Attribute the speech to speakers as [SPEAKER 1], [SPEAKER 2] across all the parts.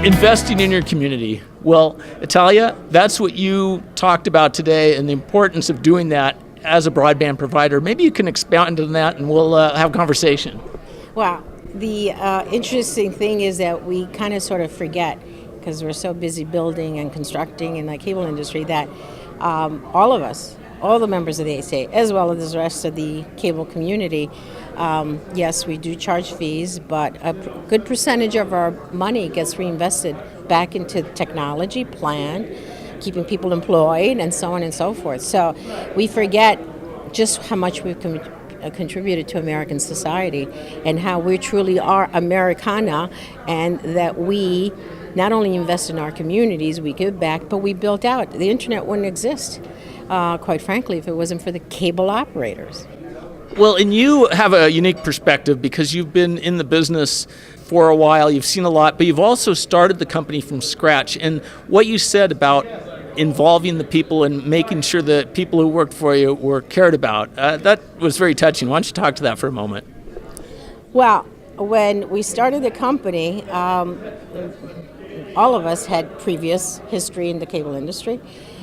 [SPEAKER 1] Investing in your community. Well, Italia, that's what you talked about today and the importance of doing that as a broadband provider. Maybe you can expound on that and we'll have a conversation.
[SPEAKER 2] Well, the interesting thing is that we kind of sort of forget, because we're so busy building and constructing in the cable industry, that all of us, all the members of the ACA, as well as the rest of the cable community, yes, we do charge fees, but a good percentage of our money gets reinvested back into technology, plan, keeping people employed, and so on and so forth. So we forget just how much we've contributed to American society and how we truly are Americana, and that we not only invest in our communities, we give back, but we built out. The internet wouldn't exist, quite frankly, if it wasn't for the cable operators.
[SPEAKER 1] Well, and you have a unique perspective because you've been in the business for a while, you've seen a lot, but you've also started the company from scratch. And what you said about involving the people and making sure that people who worked for you were cared about, that was very touching. Why don't you talk to that for a moment?
[SPEAKER 2] Well, when we started the company, all of us had previous history in the cable industry,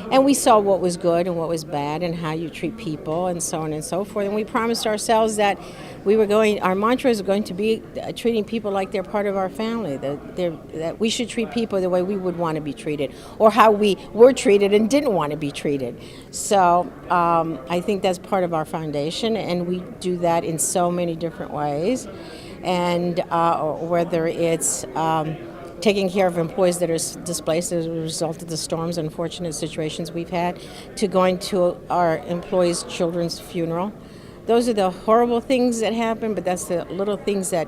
[SPEAKER 2] and we saw what was good and what was bad and how you treat people and so on and so forth. And we promised ourselves that our mantra is going to be treating people like they're part of our family, that we should treat people the way we would want to be treated, or how we were treated and didn't want to be treated. So I think that's part of our foundation, and we do that in so many different ways. And whether it's taking care of employees that are displaced as a result of the storms, unfortunate situations we've had, to going to our employees' children's funeral. Those are the horrible things that happen, but that's the little things that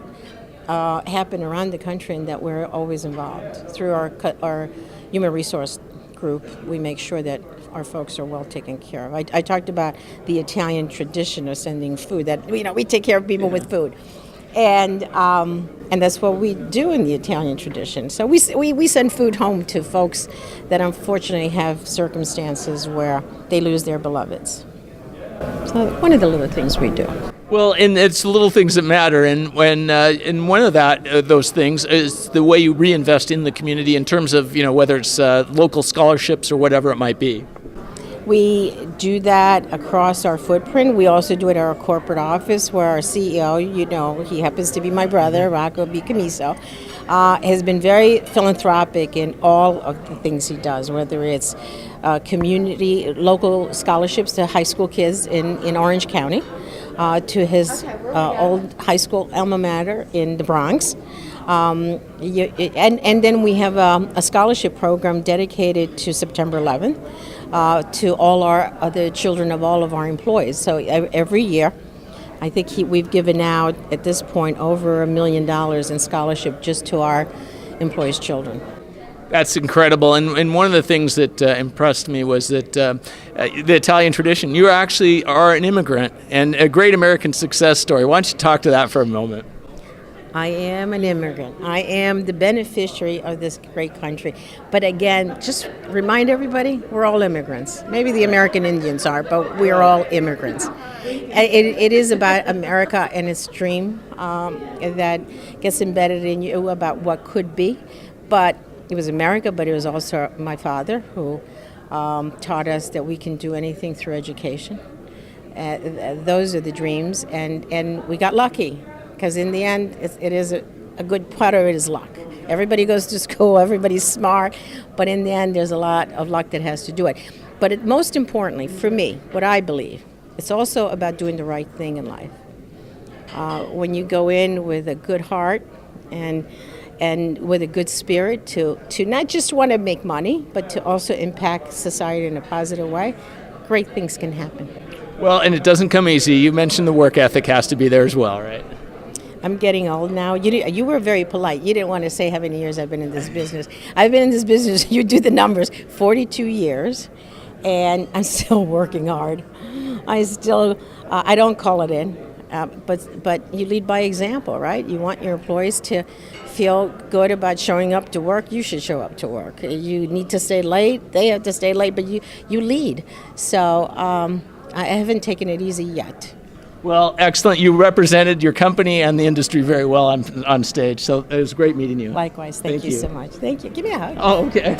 [SPEAKER 2] happen around the country and that we're always involved. Through our Human Resource group, we make sure that our folks are well taken care of. I talked about the Italian tradition of sending food, that we take care of people with food. And that's what we do in the Italian tradition. So we send food home to folks that unfortunately have circumstances where they lose their beloveds. So one of the little things we do.
[SPEAKER 1] Well, and it's the little things that matter, and and one of those things is the way you reinvest in the community in terms of whether it's local scholarships or whatever it might be.
[SPEAKER 2] We do that across our footprint. We also do it at our corporate office, where our CEO, he happens to be my brother, Rocco Commisso, has been very philanthropic in all of the things he does, whether it's local scholarships to high school kids in Orange County, to his old high school alma mater in the Bronx. And then we have a scholarship program dedicated to September 11th. To all the children of all of our employees. So every year, I think we've given out at this point over $1 million in scholarship just to our employees' children.
[SPEAKER 1] That's incredible. And one of the things that impressed me was that the Italian tradition, you actually are an immigrant and a great American success story. Why don't you talk to that for a moment?
[SPEAKER 2] I am an immigrant. I am the beneficiary of this great country. But again, just remind everybody, we're all immigrants. Maybe the American Indians are, but we're all immigrants. It is about America and its dream that gets embedded in you about what could be. But it was America, but it was also my father who taught us that we can do anything through education. Those are the dreams, and we got lucky. Because in the end, it is a good part of it is luck. Everybody goes to school, everybody's smart, but in the end, there's a lot of luck that has to do it. But most importantly, for me, what I believe, it's also about doing the right thing in life. When you go in with a good heart and with a good spirit to not just want to make money, but to also impact society in a positive way, great things can happen.
[SPEAKER 1] Well, and it doesn't come easy. You mentioned the work ethic has to be there as well, right?
[SPEAKER 2] I'm getting old now. You were very polite. You didn't want to say how many years I've been in this business. I've been in this business, you do the numbers, 42 years, and I'm still working hard. I don't call it in, but you lead by example, right? You want your employees to feel good about showing up to work. You should show up to work. You need to stay late. They have to stay late, but you lead. So I haven't taken it easy yet.
[SPEAKER 1] Well, excellent. You represented your company and the industry very well on stage. So it was great meeting you.
[SPEAKER 2] Likewise. Thank you so much. Thank you. Give me a hug.
[SPEAKER 1] Oh, okay.